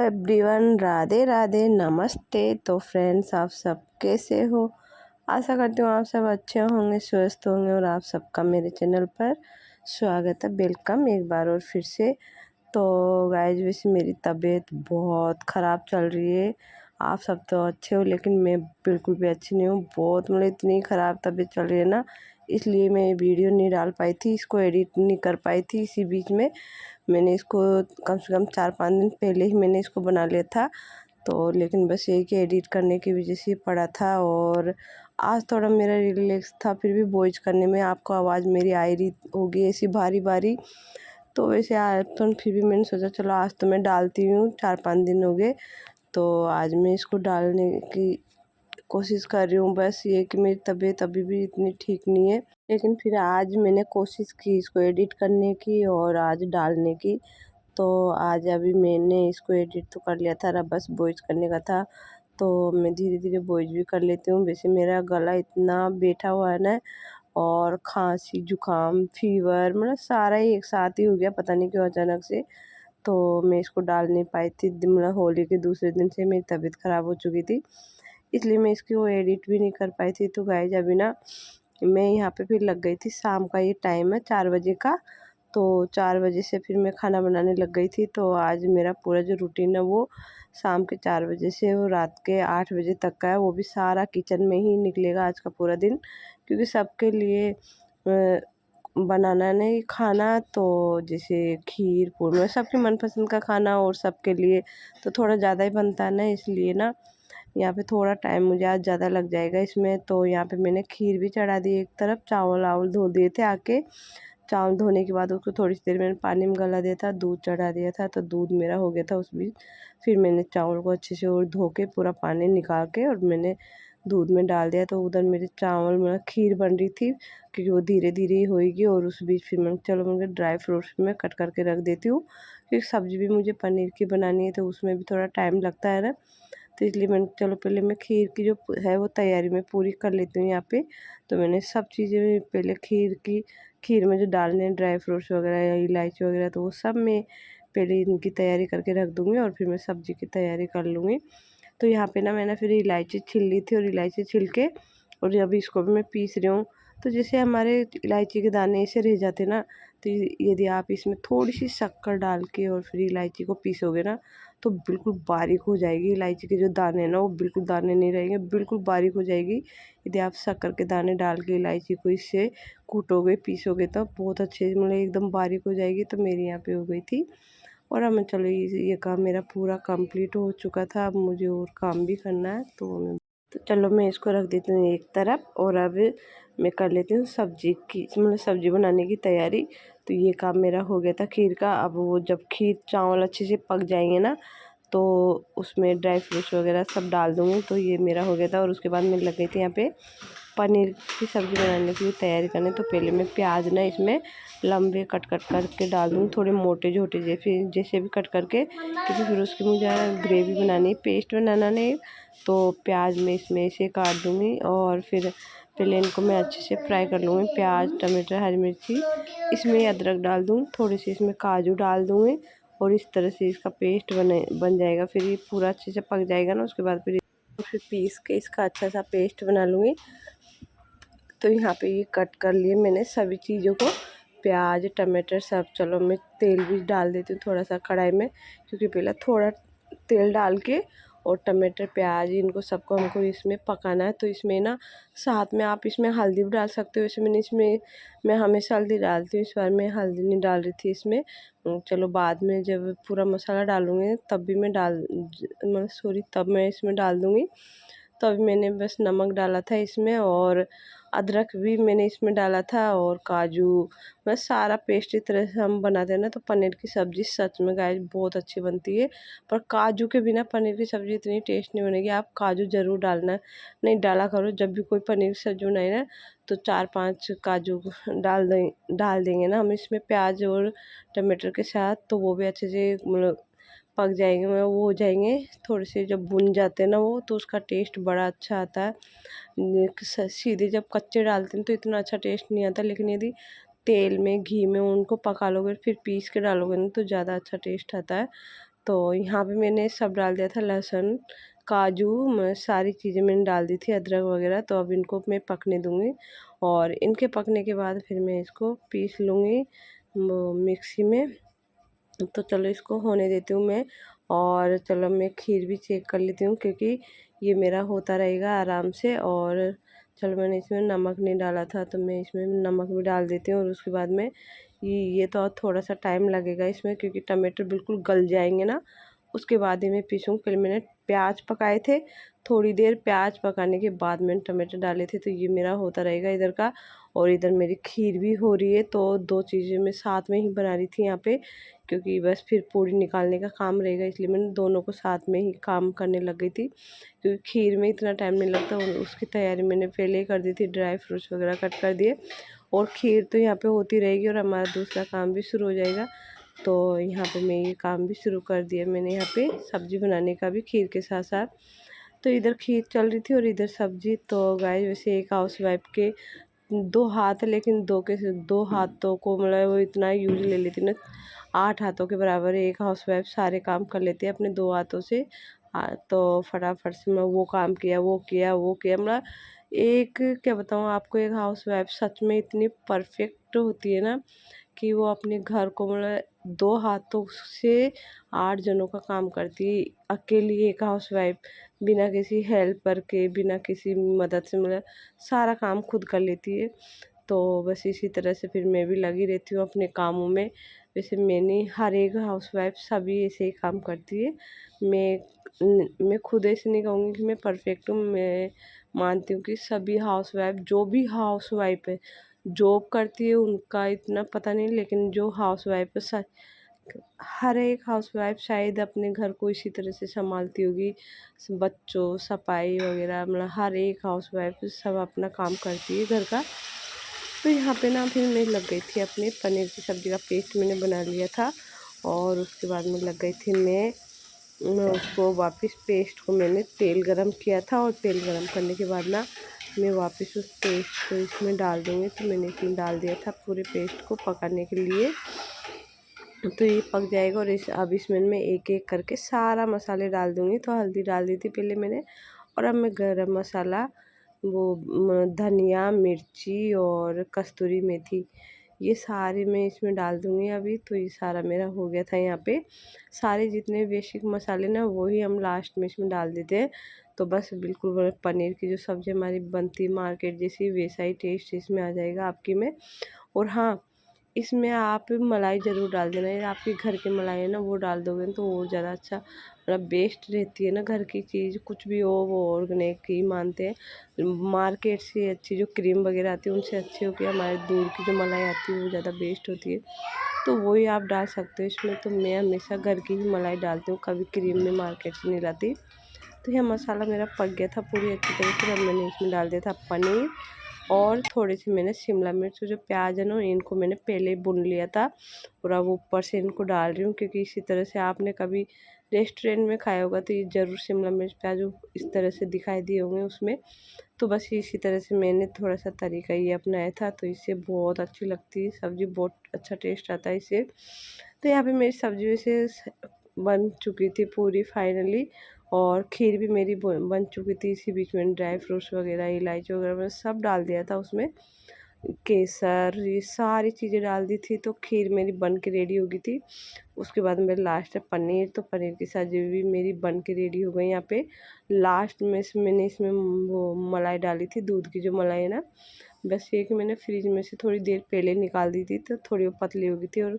Everyone, Radhe Radhe, नमस्ते। तो friends, आप सब कैसे हो? आशा करती हूँ आप सब अच्छे होंगे, स्वस्थ होंगे और आप सबका मेरे चैनल पर स्वागत है, वेलकम एक बार और फिर से। तो गाइज, वैसे मेरी तबीयत बहुत ख़राब चल रही है। आप सब तो अच्छे हो लेकिन मैं बिल्कुल भी अच्छी नहीं हूँ। बहुत मतलब इतनी ख़राब तबीयत चल रही है ना, इसलिए मैं वीडियो नहीं डाल पाई थी, इसको एडिट नहीं कर पाई थी। इसी बीच में मैंने इसको कम से कम 4-5 दिन पहले ही मैंने इसको बना लिया था। तो लेकिन बस यही कि एडिट करने की वजह से पड़ा था। और आज थोड़ा मेरा रिलैक्स था, फिर भी वॉइस करने में आपको आवाज़ मेरी आ रही होगी ऐसी भारी भारी। तो वैसे आज तो फिर भी मैंने सोचा चलो आज तो मैं डालती हूँ, 4-5 दिन हो गए तो आज मैं इसको डालने की कोशिश कर रही हूँ। बस ये कि मेरी तबीयत अभी भी इतनी ठीक नहीं है, लेकिन फिर आज मैंने कोशिश की इसको एडिट करने की और आज डालने की। तो आज अभी मैंने इसको एडिट तो कर लिया था, बस वॉइस करने का था। तो मैं धीरे धीरे वॉइस भी कर लेती हूँ। वैसे मेरा गला इतना बैठा हुआ है ना, और खांसी जुकाम फीवर मतलब सारा ही एक साथ ही हो गया, पता नहीं क्यों अचानक से। तो मैं इसको डाल नहीं पाई थी, मतलब होली के दूसरे दिन से मेरी तबीयत ख़राब हो चुकी थी, इसलिए मैं इसकी वो एडिट भी नहीं कर पाई थी। तो गाइस अभी ना मैं यहाँ पे फिर लग गई थी, शाम का ये टाइम है 4 बजे का। तो 4 बजे से फिर मैं खाना बनाने लग गई थी। तो आज मेरा पूरा जो रूटीन है वो शाम के 4 बजे से वो रात के 8 बजे तक का है, वो भी सारा किचन में ही निकलेगा आज का पूरा दिन, क्योंकि सबके लिए बनाना नहीं खाना। तो जैसे खीर पूरी सबके मनपसंद का खाना और सबके लिए तो थोड़ा ज़्यादा ही बनता है ना, इसलिए ना यहाँ पे थोड़ा टाइम मुझे आज ज़्यादा लग जाएगा इसमें। तो यहाँ पे मैंने खीर भी चढ़ा दी एक तरफ, चावल वावल धो दिए थे आके। चावल धोने के बाद उसको थोड़ी सी देर मैंने पानी में गला दिया था, दूध चढ़ा दिया था, तो दूध मेरा हो गया था उस बीच। फिर मैंने चावल को अच्छे से और धो के पूरा पानी निकाल के और मैंने दूध में डाल दिया। तो उधर मेरे चावल मतलब खीर बन रही थी, क्योंकि वो धीरे धीरे ही होएगी। और उस बीच फिर मैंने चलो मुझे ड्राई फ्रूट्स में कट करके रख देती हूँ, क्योंकि सब्ज़ी भी मुझे पनीर की बनानी है तो उसमें भी थोड़ा टाइम लगता है ना। तो इसलिए मैंने चलो पहले मैं खीर की जो है वो तैयारी मैं पूरी कर लेती हूँ यहाँ पे। तो मैंने सब चीज़ें पहले खीर में जो डालने हैं ड्राई फ्रूट्स वगैरह या इलायची वगैरह, तो वो सब मैं पहले इनकी तैयारी करके रख दूँगी और फिर मैं सब्ज़ी की तैयारी कर लूँगी। तो यहाँ पे ना मैंने फिर इलायची छील ली थी, और इलायची छील के और अभी इसको भी मैं पीस रही हूँ। तो जैसे हमारे इलायची के दाने ऐसे रह जाते ना, तो यदि आप इसमें थोड़ी सी शक्कर डाल के और फिर इलायची को पीसोगे ना, तो बिल्कुल बारीक हो जाएगी। इलायची के जो दाने हैं ना वो बिल्कुल दाने नहीं रहेंगे, बिल्कुल बारीक हो जाएगी। यदि आप शक्कर के दाने डाल के इलायची को इससे कूटोगे पीसोगे तो बहुत अच्छे मतलब एकदम बारीक हो जाएगी। तो मेरी यहाँ पे हो गई थी। और अब मैं चलो ये काम मेरा पूरा कंप्लीट हो चुका था, अब मुझे और काम भी करना है। तो चलो मैं इसको रख देती हूँ एक तरफ, और अब मैं कर लेती हूँ सब्जी की मतलब सब्जी बनाने की तैयारी। तो ये काम मेरा हो गया था खीर का। अब वो जब खीर चावल अच्छे से पक जाएंगे ना, तो उसमें ड्राई फ्रूट्स वगैरह सब डाल दूँगी। तो ये मेरा हो गया था, और उसके बाद मैं लग गई थी यहाँ पे पनीर की सब्ज़ी बनाने की तैयारी करने। तो पहले मैं प्याज ना इसमें लंबे कट कट करके डाल दूँगी, थोड़े मोटे छोटे जैसे भी कट करके, क्योंकि फिर उसकी मुझे ग्रेवी बनानी, पेस्ट बनाना नहीं। तो प्याज में इसमें से काट दूँगी और फिर पहले इनको मैं अच्छे से फ्राई कर लूँगी। प्याज टमाटर हरी मिर्ची, इसमें अदरक डाल दूँ, थोड़ी सी इसमें काजू डाल दूँगी, और इस तरह से इसका पेस्ट बन जाएगा। फिर ये पूरा अच्छे से पक जाएगा ना, उसके बाद फिर पीस के इसका अच्छा सा पेस्ट बना लूँगी। तो यहाँ पे ये कट कर लिए मैंने सभी चीज़ों को, प्याज टमाटर सब। चलो मैं तेल भी डाल देती हूँ थोड़ा सा कढ़ाई में, क्योंकि पहले थोड़ा तेल डाल के और टमाटर प्याज इनको सबको हमको इसमें पकाना है। तो इसमें ना साथ में आप इसमें हल्दी भी डाल सकते हो। वैसे मैं हमेशा हल्दी डालती हूँ, इस बार मैं हल्दी नहीं डाल रही थी इसमें। चलो बाद में जब पूरा मसाला डालूँगी तब भी मैं तब मैं इसमें डाल दूँगी। तो अभी मैंने बस नमक डाला था इसमें, और अदरक भी मैंने इसमें डाला था, और काजू, बस सारा पेस्ट इस तरह से हम बनाते हैं ना। तो पनीर की सब्ज़ी सच में गाइस बहुत अच्छी बनती है, पर काजू के बिना पनीर की सब्ज़ी इतनी टेस्ट नहीं बनेगी। आप काजू ज़रूर डालना, नहीं डाला करो जब भी कोई पनीर की सब्ज़ी बनाए ना, तो 4-5 काजू डाल देंगे ना हम इसमें प्याज और टमाटर के साथ, तो वो भी अच्छे से मतलब पक जाएंगे, मतलब वो हो जाएंगे थोड़े से। जब भुन जाते हैं ना वो, तो उसका टेस्ट बड़ा अच्छा आता है। सीधे जब कच्चे डालते हैं तो इतना अच्छा टेस्ट नहीं आता, लेकिन यदि तेल में घी में उनको पका लोगे फिर पीस के डालोगे ना, तो ज़्यादा अच्छा टेस्ट आता है। तो यहाँ पे मैंने सब डाल दिया था, लहसुन, काजू, सारी चीज़ें मैंने डाल दी थी, अदरक वगैरह। तो अब इनको मैं पकने दूँगी और इनके पकने के बाद फिर मैं इसको पीस लूँगी मिक्सी में। तो चलो इसको होने देती हूँ मैं, और चलो मैं खीर भी चेक कर लेती हूँ, क्योंकि ये मेरा होता रहेगा आराम से। और चलो मैंने इसमें नमक नहीं डाला था, तो मैं इसमें नमक भी डाल देती हूँ। और उसके बाद में ये तो और थोड़ा सा टाइम लगेगा इसमें, क्योंकि टमाटर बिल्कुल गल जाएंगे ना, उसके बाद ही मैं पीसूँगी। पहले मैंने प्याज पकाए थे, थोड़ी देर प्याज पकाने के बाद मैंने टमाटर डाले थे। तो ये मेरा होता रहेगा इधर का, और इधर मेरी खीर भी हो रही है। तो दो चीज़ें मैं साथ में ही बना रही थी यहाँ पे, क्योंकि बस फिर पूड़ी निकालने का काम रहेगा, इसलिए मैंने दोनों को साथ में ही काम करने लग गई थी। क्योंकि खीर में इतना टाइम नहीं लगता, उसकी तैयारी मैंने पहले ही कर दी थी, ड्राई फ्रूट्स वगैरह कट कर दिए। और खीर तो यहाँ पे होती रहेगी और हमारा दूसरा काम भी शुरू हो जाएगा। तो यहाँ पे मैं ये काम भी शुरू कर दिया मैंने, यहाँ पे सब्ज़ी बनाने का भी खीर के साथ साथ। तो इधर खीर चल रही थी और इधर सब्ज़ी। तो गाइस वैसे एक हाउसवाइफ के दो हाथ है, लेकिन दो हाथों को मतलब वो इतना यूज ले लेती ना, 8 हाथों के बराबर एक हाउसवाइफ सारे काम कर लेती है अपने 2 हाथों से। तो फटाफट से मैं वो काम किया, वो किया, वो किया, मतलब एक क्या बताऊँ आपको, एक हाउसवाइफ सच में इतनी परफेक्ट होती है ना, कि वो अपने घर को मतलब 2 हाथों से 8 जनों का काम करती है। अकेली एक हाउसवाइफ, बिना किसी हेल्पर के, बिना किसी मदद से, मतलब सारा काम खुद कर लेती है। तो बस इसी तरह से फिर मैं भी लगी रहती हूँ अपने कामों में। वैसे मैंने हर एक हाउसवाइफ सभी ऐसे ही काम करती है। मैं खुद ऐसे नहीं कहूँगी कि मैं परफेक्ट हूँ। मैं मानती हूँ कि सभी हाउसवाइफ, जो भी हाउसवाइफ है, जॉब करती है उनका इतना पता नहीं, लेकिन जो हाउसवाइफ है, हर एक हाउसवाइफ शायद अपने घर को इसी तरह से संभालती होगी। बच्चों, सफाई वगैरह, मतलब हर एक हाउसवाइफ सब अपना काम करती है घर का। तो यहाँ पे ना फिर मैं लग गई थी अपने पनीर की सब्ज़ी का पेस्ट मैंने बना लिया था, और उसके बाद में लग गई थी मैं उसको वापस पेस्ट को मैंने तेल गरम किया था, और तेल गरम करने के बाद ना मैं वापस उस पेस्ट को इसमें डाल दूँगी। तो मैंने इसमें डाल दिया था पूरे पेस्ट को पकाने के लिए। तो ये पक जाएगा, और अब इसमें मैं एक एक करके सारा मसाले डाल दूँगी। तो हल्दी डाल दी थी पहले मैंने, और अब मैं गरम मसाला, वो धनिया, मिर्ची और कस्तूरी मेथी, ये सारे मैं इसमें डाल दूँगी अभी। तो ये सारा मेरा हो गया था यहाँ पे। सारे जितने बेसिक मसाले ना, वही हम लास्ट में इसमें डाल देते हैं। तो बस बिल्कुल पनीर की जो सब्ज़ी हमारी बनती है मार्केट जैसी, वैसा ही टेस्ट इसमें आ जाएगा आपकी में। और हाँ, इसमें आप मलाई ज़रूर डाल देना, ये आपके घर की मलाई है ना, वो डाल दोगे तो और ज़्यादा अच्छा, मतलब बेस्ट रहती है ना घर की चीज़। कुछ भी हो वो ऑर्गेनिक ही मानते हैं। मार्केट से अच्छी जो क्रीम वगैरह आती है उनसे अच्छी हो कि हमारे दूध की जो मलाई आती है वो ज़्यादा बेस्ट होती है। तो वही आप डाल सकते हो इसमें। तो मैं हमेशा घर की ही मलाई डालती हूँ, कभी क्रीम में मार्केट से नहीं लाती। तो यह मसाला मेरा पक गया था पूरी अच्छी तरह से। अब मैंने इसमें डाल दिया था पनीर, और थोड़ी सी मैंने शिमला मिर्च, जो प्याज है ना, इनको मैंने पहले ही भून लिया था, और अब ऊपर से इनको डाल रही हूँ। क्योंकि इसी तरह से आपने कभी रेस्टोरेंट में खाया होगा तो ये ज़रूर शिमला मिर्च प्याज इस तरह से दिखाई दिए होंगे उसमें। तो बस इसी तरह से मैंने थोड़ा सा तरीका ये अपनाया था, तो इससे बहुत अच्छी लगती है सब्ज़ी, बहुत अच्छा टेस्ट आता है इससे। तो यहाँ पे मेरी सब्ज़ी वैसे बन चुकी थी पूरी फाइनली, और खीर भी मेरी बन चुकी थी। इसी बीच में ड्राई फ्रूट्स वगैरह, इलायची वगैरह मैंने सब डाल दिया था उसमें, केसर, ये सारी चीज़ें डाल दी थी। तो खीर मेरी बन के रेडी हो गई थी। उसके बाद में लास्ट है पनीर। तो पनीर की सब्ज़ी भी मेरी बन के रेडी हो गई। यहाँ पे लास्ट में मैंने इसमें वो मलाई डाली थी, दूध की जो मलाई है ना, बस ये कि मैंने फ्रिज में से थोड़ी देर पहले निकाल दी थी, तो थोड़ी वो पतली हो गई थी। और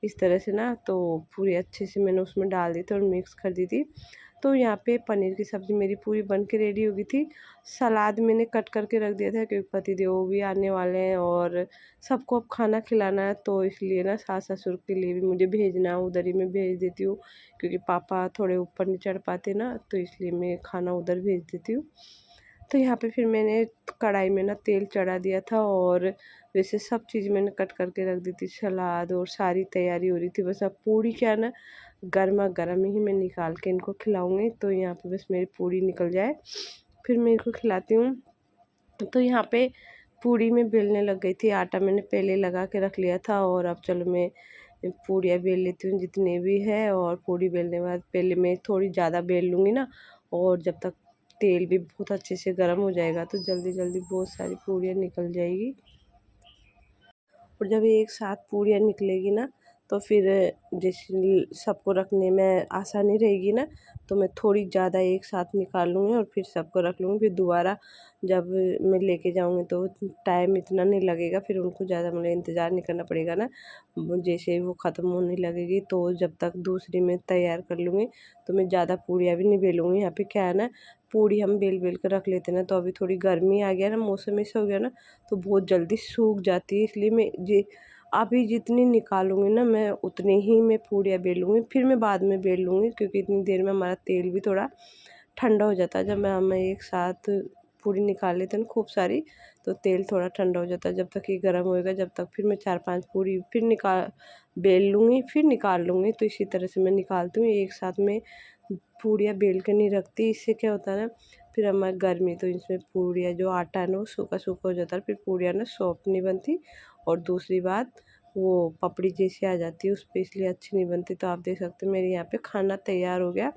इस तरह से ना, तो पूरी अच्छे से मैंने उसमें डाल दी थी और मिक्स कर दी थी। तो यहाँ पे पनीर की सब्ज़ी मेरी पूरी बन के रेडी हो गई थी। सलाद मैंने कट करके रख दिया था, क्योंकि पतिदेव भी आने वाले हैं और सबको अब खाना खिलाना है। तो इसलिए ना सास ससुर के लिए भी मुझे भेजना है, उधर ही मैं भेज देती हूँ, क्योंकि पापा थोड़े ऊपर नहीं चढ़ पाते ना, तो इसलिए मैं खाना उधर भेज देती हूँ। तो यहाँ पे फिर मैंने कढ़ाई में ना तेल चढ़ा दिया था, और वैसे सब चीज़ मैंने कट करके रख दी थी, सलाद और सारी तैयारी हो रही थी। बस अब पूड़ी क्या ना, गर्मा गर्म ही मैं निकाल के इनको खिलाऊंगी। तो यहाँ पे बस मेरी पूड़ी निकल जाए फिर मैं इनको खिलाती हूँ। तो यहाँ पे पूड़ी में बेलने लग गई थी, आटा मैंने पहले लगा के रख लिया था। और अब चलो मैं पूड़ियाँ बेल लेती हूँ जितने भी है। और पूड़ी बेलने के बाद पहले मैं थोड़ी ज़्यादा बेल लूँगी ना, और जब तक तेल भी बहुत अच्छे से गर्म हो जाएगा तो जल्दी जल्दी बहुत सारी पूड़ियाँ निकल जाएगी। और जब एक साथ पूड़ियाँ निकलेगी ना तो फिर जैसे सबको रखने में आसानी रहेगी ना, तो मैं थोड़ी ज़्यादा एक साथ निकाल लूँगी और फिर सबको रख लूँगी। फिर दोबारा जब मैं लेके जाऊँगी तो टाइम इतना नहीं लगेगा, फिर उनको ज़्यादा मुझे इंतज़ार नहीं करना पड़ेगा ना। जैसे ही वो ख़त्म होने लगेगी तो जब तक दूसरी मैं तैयार कर लूँगी तो मैं ज़्यादा पूड़ियाँ भी नहीं बेलूँगी। यहाँ पे क्या है ना, पूड़ी हम बेल बेल कर रख लेते हैं ना, तो अभी थोड़ी गर्मी आ गया ना, मौसम ऐसा हो गया ना, तो बहुत जल्दी सूख जाती है। इसलिए मैं जी अभी जितनी निकालूँगी ना मैं उतनी ही मैं पूड़ियाँ बेलूँगी, फिर मैं बाद में बेल लूँगी, क्योंकि इतनी देर में हमारा तेल भी थोड़ा ठंडा हो जाता है। जब हम एक साथ पूड़ी निकाल लेते हैं ना खूब सारी, तो तेल थोड़ा ठंडा हो जाता है। जब तक ये गर्म होएगा जब तक फिर मैं 4-5 पूड़ी फिर बेल लूँगी, फिर निकाल लूँगी। तो इसी तरह से मैं निकालती हूँ, एक साथ में पूड़ियाँ बेल के नहीं रखती। इससे क्या होता है ना, फिर हमारी गर्मी तो इसमें पूड़ियाँ जो आटा है ना वो सूखा सूखा हो जाता है, फिर पूड़ियाँ ना सॉफ्ट नहीं बनती। और दूसरी बात, वो पपड़ी जैसी आ जाती है उस पर, इसलिए अच्छी नहीं बनती। तो आप देख सकते हो मेरे यहाँ पे खाना तैयार हो गया।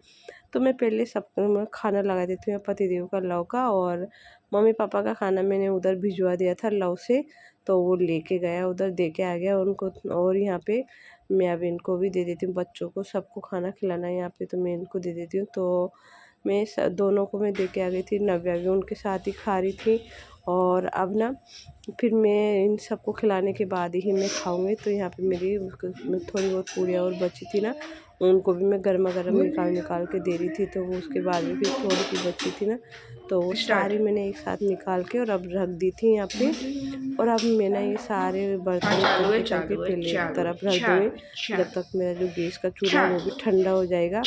तो मैं पहले सबको मैं खाना लगा देती हूँ पतिदेव का, लव का। और मम्मी पापा का खाना मैंने उधर भिजवा दिया था लव से, तो वो लेके गया उधर, दे के आ गया उनको। और यहाँ पे मैं अब इनको भी दे देती हूँ, बच्चों को सबको खाना खिलाना है यहाँ पे, तो मैं इनको दे देती हूँ। तो मैं दोनों को मैं दे के आ गई थी, नव्या भी उनके साथ ही खा रही थी। और अब ना फिर मैं इन सबको खिलाने के बाद ही मैं खाऊंगी। तो यहाँ पे मेरी थोड़ी बहुत पूड़ियाँ और बची थी ना, उनको भी मैं गर्मा गर्म निकाल निकाल के दे रही थी। तो वो उसके बाद भी फिर थोड़ी सी बची थी ना, तो वो सारी मैंने एक साथ निकाल के और अब रख दी थी यहाँ पे। और अब मैं ना ये सारे बर्तन करके पहले एक तरफ रख दूँगी, जब तक मेरा जो गैस का चूल्हा है वो भी ठंडा हो जाएगा।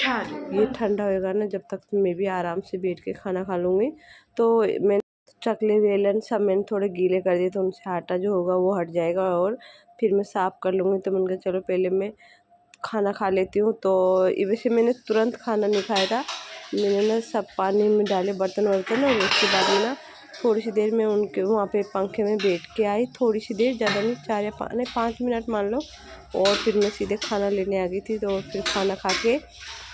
ये ठंडा होएगा ना, जब तक मैं भी आराम से बैठ के खाना खा लूँगी। तो मैं चकले बेलन सब मैंने थोड़े गीले कर दिए, तो उनसे आटा जो होगा वो हट जाएगा और फिर मैं साफ़ कर लूँगी। तो मैंने कहा चलो पहले मैं खाना खा लेती हूँ। तो वैसे मैंने तुरंत खाना नहीं खाया था, मैंने ना सब पानी में डाले बर्तन वर्तन, और उसके बाद में ना थोड़ी सी देर में उनके वहाँ पे पंखे में बैठ के आई, थोड़ी सी देर, ज़्यादा नहीं, 4 या 5 मिनट मान लो। और फिर मैं सीधे खाना लेने आ गई थी। तो फिर खाना खा के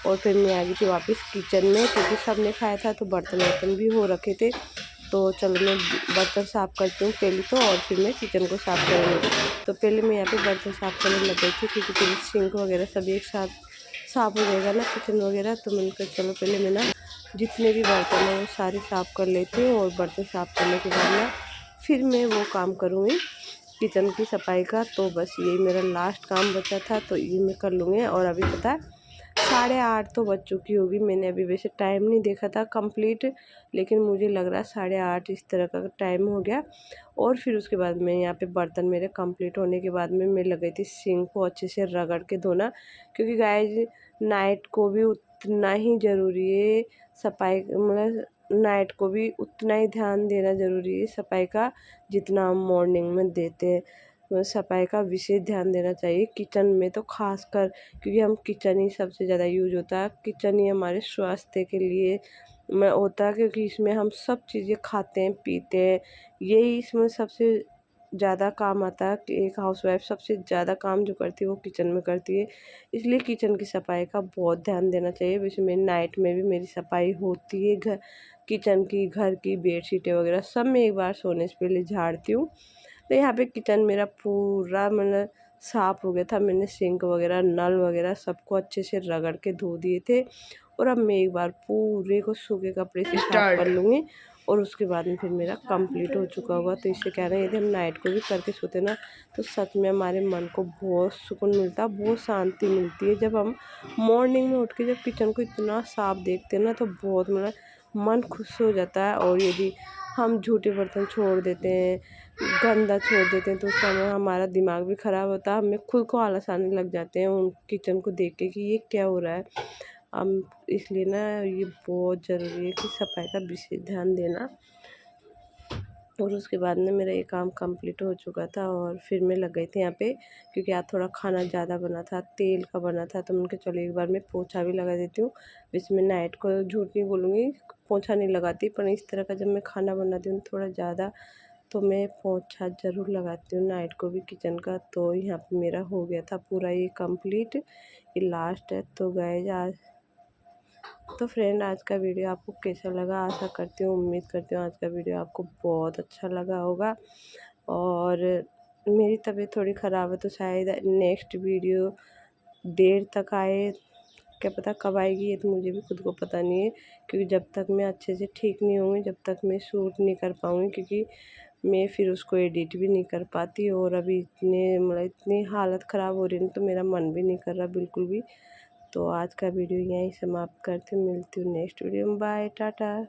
और फिर मैं आ गई थी वापस किचन में, क्योंकि सब ने खाया था तो बर्तन वर्तन भी हो रखे थे। तो चलो मैं बर्तन साफ़ करती हूँ पहले तो, और फिर मैं किचन को साफ़ करूँगी। तो पहले मैं यहाँ पे बर्तन साफ़ करने लग गई थी, क्योंकि फिर सिंक वगैरह सब एक साथ साफ़ हो जाएगा ना किचन वगैरह। तो मैंने कहा चलो पहले मैं ना जितने भी बर्तन हैं वो सारे साफ़ कर लेती हूँ, और बर्तन साफ़ करने के बाद ना फिर मैं वो काम करूँगी किचन की सफाई का। तो बस यही मेरा लास्ट काम बचा था, तो ये मैं कर लूँगी। और अभी पता है 8:30 तो बज चुकी होगी, मैंने अभी वैसे टाइम नहीं देखा था कंप्लीट, लेकिन मुझे लग रहा है 8:30 इस तरह का टाइम हो गया। और फिर उसके बाद में यहाँ पे बर्तन मेरे कंप्लीट होने के बाद में मैं लग गई थी सिंक को अच्छे से रगड़ के धोना, क्योंकि गाइस नाइट को भी उतना ही ज़रूरी है सफाई, मतलब नाइट को भी उतना ही ध्यान देना ज़रूरी है सफाई का, जितना हम मॉर्निंग में देते हैं। सफाई का विशेष ध्यान देना चाहिए किचन में तो खासकर, क्योंकि हम किचन ही सबसे ज़्यादा यूज होता है, किचन ही हमारे स्वास्थ्य के लिए में होता है, क्योंकि इसमें हम सब चीज़ें खाते हैं पीते हैं, यही इसमें सबसे ज़्यादा काम आता है कि एक हाउसवाइफ सबसे ज़्यादा काम जो करती है वो किचन में करती है। इसलिए किचन की सफाई का बहुत ध्यान देना चाहिए। वैसे मेरी नाइट में भी मेरी सफाई होती है, घर किचन की, घर की बेडशीटें वगैरह सब मैं एक बार सोने से पहले झाड़ती हूँ। तो यहाँ पे किचन मेरा पूरा मतलब साफ़ हो गया था, मैंने सिंक वगैरह नल वगैरह सबको अच्छे से रगड़ के धो दिए थे। और अब मैं एक बार पूरे को सूखे कपड़े से साफ़ कर लूँगी, और उसके बाद में फिर मेरा कंप्लीट हो चुका होगा। तो इससे क्या है ना, यदि हम नाइट को भी करके सोते ना, तो सच में हमारे मन को बहुत सुकून मिलता है, बहुत शांति मिलती है। जब हम मॉर्निंग में उठ के जब किचन को इतना साफ़ देखते हैं ना, तो बहुत मतलब मन खुश हो जाता है। और यदि हम झूठे बर्तन छोड़ देते हैं, गंदा छोड़ देते हैं, तो उस समय हमारा दिमाग भी ख़राब होता है, हमें खुद को आलस आने लग जाते हैं उन किचन को देख के कि ये क्या हो रहा है। हम इसलिए ना ये बहुत ज़रूरी है कि सफाई का विशेष ध्यान देना। और उसके बाद में मेरा ये काम कंप्लीट हो चुका था, और फिर मैं लग गई थी यहाँ पे, क्योंकि आज थोड़ा खाना ज़्यादा बना था, तेल का बना था। तो मैंने कहा चलो एक बार मैं पोछा भी लगा देती हूँ। वैसे मैं नाइट को झूठ नहीं बोलूँगी, पोछा नहीं लगाती, पर इस तरह का जब मैं खाना बनाती हूँ थोड़ा ज़्यादा तो मैं पोंछा ज़रूर लगाती हूँ नाइट को भी किचन का। तो यहाँ पे मेरा हो गया था पूरा ये कंप्लीट, ये लास्ट है। तो गाइस आज तो फ्रेंड आज का वीडियो आपको कैसा लगा, आशा करती हूँ, उम्मीद करती हूँ आज का वीडियो आपको बहुत अच्छा लगा होगा। और मेरी तबीयत थोड़ी ख़राब है तो शायद नेक्स्ट वीडियो देर तक आए, क्या पता कब आएगी, ये तो मुझे भी खुद को पता नहीं है। क्योंकि जब तक मैं अच्छे से ठीक नहीं होंगी, जब तक मैं शूट नहीं कर पाऊँगी, क्योंकि मैं फिर उसको एडिट भी नहीं कर पाती। और अभी इतनी हालत ख़राब हो रही है तो मेरा मन भी नहीं कर रहा बिल्कुल भी। तो आज का वीडियो यहीं समाप्त करती हूँ, मिलती हूँ नेक्स्ट वीडियो में। बाय, टाटा।